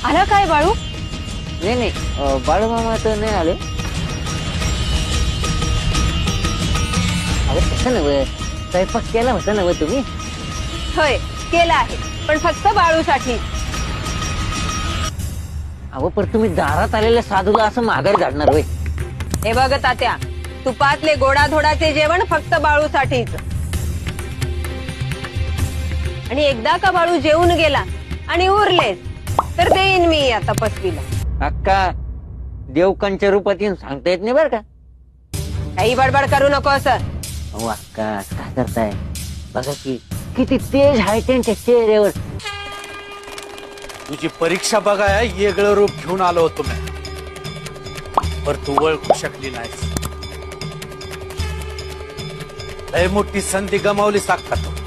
आला काय बाळू? नाही नाही, बाळूमामा तर नाही आले. अहो तसं नव्हे, स्वयंपाक केला होता नव्हे तुम्ही? होय केला आहे, पण फक्त बाळूसाठी. अहो पण तुम्ही दारात आलेल्या साधूला असं माघारी झाडणार होय? हे बघ तात्या, तुपातले गोडाधोडाचे जेवण फक्त बाळूसाठीच. आणि एकदा का बाळू जेवून गेला आणि उरलेस तर देईन मी आता तपस्वीला. अक्का, देवकांच्या रूपात येऊन सांगता येत नाही बरं का. काही बडबड करू नको असं. अहो अक्का, काय करताय? बघा की किती तेज आहे त्यांच्या चेहऱ्यावर. तुझी परीक्षा बघाय वेगळं रूप घेऊन आलो होतो मी, पर तू ओळखू शकली नाहीस. लय मोठी संधी गमावली साक्षात.